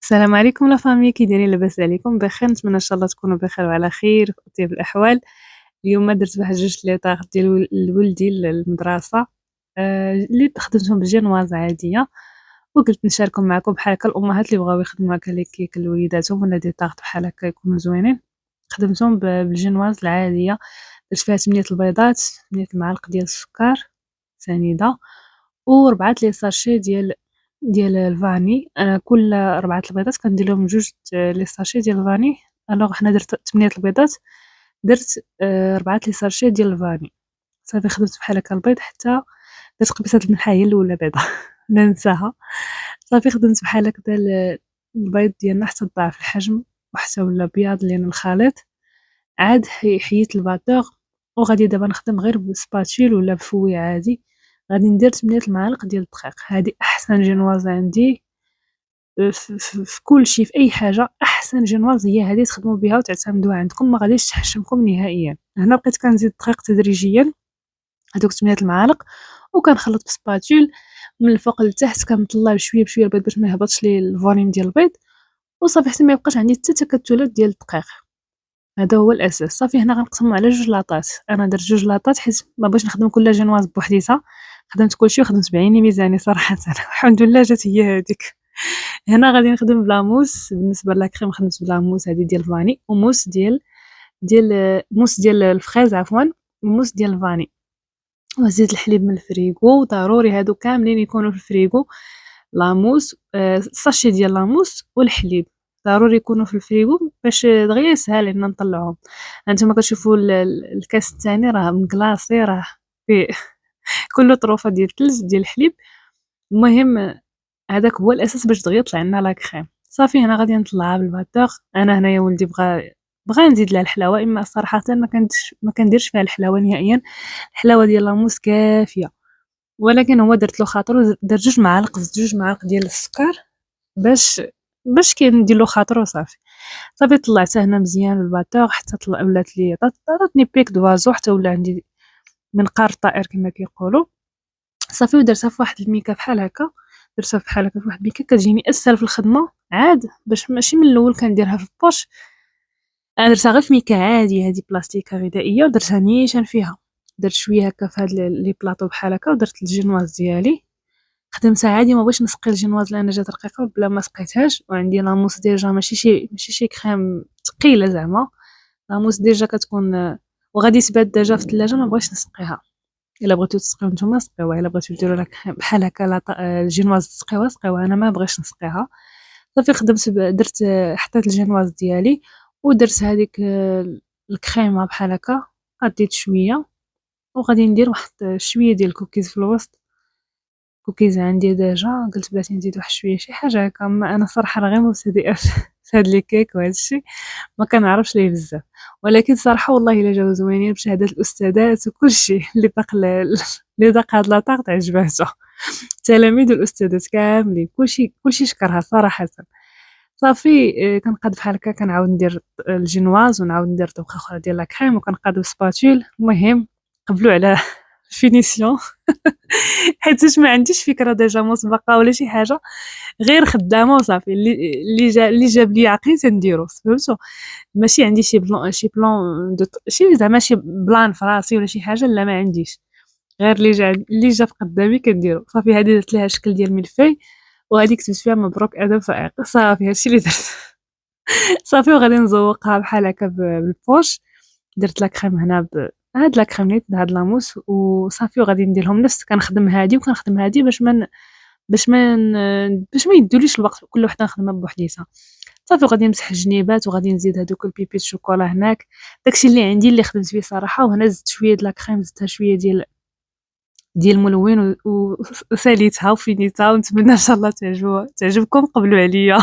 السلام عليكم لا فامي، كي دايرين؟ لاباس عليكم؟ بخير، نتمنى ان شاء الله تكونوا بخير وعلى خير في اطيب الاحوال. اليوم درت واحد جوج لي طاغ ديال لولدي للمدرسه، اللي خدمتهم بالجينواز عاديه، وقلت نشاركهم معكم بحال هكا الامهات اللي بغاو يخدموا هكا لي كيك لوليداتهم ولا دي طاغ بحال هكا يكونوا زوينين. خدمتهم بالجينواز العاديه، درت فيها 8 البيضات، 8 المعالق ديال السكر سنيده، و4 لي ساشي ديال الفاني. انا كل 4 البيضات كندير لهم جوج لي ساشي ديال الفاني. الوغ حنا درت 8 البيضات، درت 4 لي ساشي ديال الفاني. صافي خدمت بحال هكا البيض حتى درت قبيصه الملحه هي الاولى بيضه لا ننساها. صافي خدمت بحال هكذا البيض ديالنا حتى ضاعف الحجم وحتى ولا بياض لين الخليط. عاد حيت الباتور، وغادي دابا نخدم غير بسباتيل ولا بفوي عادي. غادي ندير 8 المعالق ديال الدقيق. هذه احسن جينواز عندي في كلشي، في اي حاجه احسن جينواز هي هذه، تخدموا بها وتعتمدوها عندكم، ما غاديش تحشمكم نهائيا. هنا بقيت كنزيد الدقيق تدريجيا، هذوك 8 المعالق، وكنخلط بسباتول من الفوق للتحت، كنطلع بشويه بشويه البيض باش ما يهبطش لي الفوليوم ديال البيض، وصافي حتى ما يبقاش عندي حتى تكتلات ديال الدقيق. هذا هو الاساس. صافي هنا غنقسمهم على جوج لاطات. انا درت جوج لاطات حيت ما بغيتش نخدم كل جينواز بوحديتها، خدمت كلشي وخدمت بعيني ميزاني صراحه الحمد لله جات هي هذيك. هنا غادي نخدم بلا موس. بالنسبه لاكريم خدمت بلا موس هذه ديال فاني، وموس موس ديال الفريز عفوا، وموس ديال الفاني. وزيد الحليب من الفريغو، ضروري هادو كاملين يكونوا في الفريغو. لاموس، الساشي ديال لاموس والحليب ضروري يكونوا في الفريغو باش دغيا يسهل لينا نطلعوهم. هانتوما كتشوفوا الكاس الثاني راه مكلاصي، راه فيه كله طروفه ديال الثلج ديال الحليب. المهم هذاك هو الاساس باش دغيا يطلع لنا لا كريم. صافي هنا غادي نطلعها بالباتور. انا هنايا ولدي بغى نزيد لها الحلاوه، اما صراحه ما كنديرش فيها الحلاوه نهائيا. الحلاوه ديال لاموس كافيه، ولكن هو درت له خاطر، درت جوج معالق ديال السكر باش كندير له خاطر وصافي. صافي طلعتها هنا مزيان بالباتور حتى ولات لي عطاتني بيك دوازو، حتى ولا عندي منقار الطائر كما كيقولوا. صافي ودرتها في واحد الميكا بحال هكا، درتها بحال هكا في واحد الميكا كتجيني اسهل في الخدمه عاد، باش ماشي من الاول كنديرها في البوش. انا درتها غير في ميكا عادي، هذه بلاستيكه غذائيه، ودرتها نيشان فيها. درت شويه هكا في هاد لي بلاطو بحال هكا، ودرت الجينواز ديالي خدمتها عادي. ما بغيتش نسقي الجينواز لان جات رقيقه بلا ما سقيتهاش، وعندي لاموس ديجا ماشي شي كريم ثقيله زعما. لاموس ديجا كتكون وغادي تبات ديجا في الثلاجه، ما بغيتش نسقيها. الا بغيتو تسقيو نتوما سقيوها، الا بغيتو ديروا لك بحال هكا الجينواز تسقيوها، انا ما بغيتش نسقيها. صافي خدمت درت حطيت الجينواز ديالي، ودرت هذيك الكريمه بحال هكا، غديت شويه، وغادي ندير واحد شويه ديال الكوكيز في الوسط. كوكيز عندي ديجا، قلت بلاتي نزيد واحد شويه شي حاجه هكا. اما انا صراحه راه غير مبتدئه في هاد لي كيك وهذا الشيء، ما كنعرفش ليه بزاف. ولكن صراحه والله الا جاو زوينين بشهاده الاستاذات وكل شيء. اللي داق اللي داق هاد لاطاق عجباتو، التلاميذ والاستاذات كاملين، كلشي شكرها صراحه. صافي كنقاد بحال هكا، كنعاود ندير الجينواز ونعاود ندير دوقه اخرى ديال لا كريم، وكنقاد بسباتول. المهم قبلوا على الفينيسيون حيتاش ما عنديش فكره ديجا مسبقه ولا شي حاجه، غير خدامه وصافي. اللي جاب لي عقلي تنديرو، فهمتوا؟ ماشي عندي شي زعما شي بلان فراسي ولا شي حاجه، لا ما عنديش. غير اللي جا في قدامي كنديرو. صافي هذه درت ليها شكل ديال ملفاي، وهذه كتبت فيها مبروك ادم فائق. صافي هادشي اللي درت صافي وغادي نزوقها بحال هكا بالبوش. درت لا كريم هنا هاد لا كريم نيت هاد لاموس وصافي، وغادي نديرهم نفس كنخدم هادي وكنخدم هادي باش ما يدوليش الوقت كل وحده نخدمها بوحديتها. صافي وغادي نمسح الجنيبات، وغادي نزيد هادوك البيبي الشوكولا هناك. داكشي اللي عندي اللي خدمت به صراحه. وهنا زدت شويه د لا كريم، زدتها شويه ديال الملون وساليتها وفينيتها، ونتمنى ان شاء الله تعجبكم. قبلوا عليا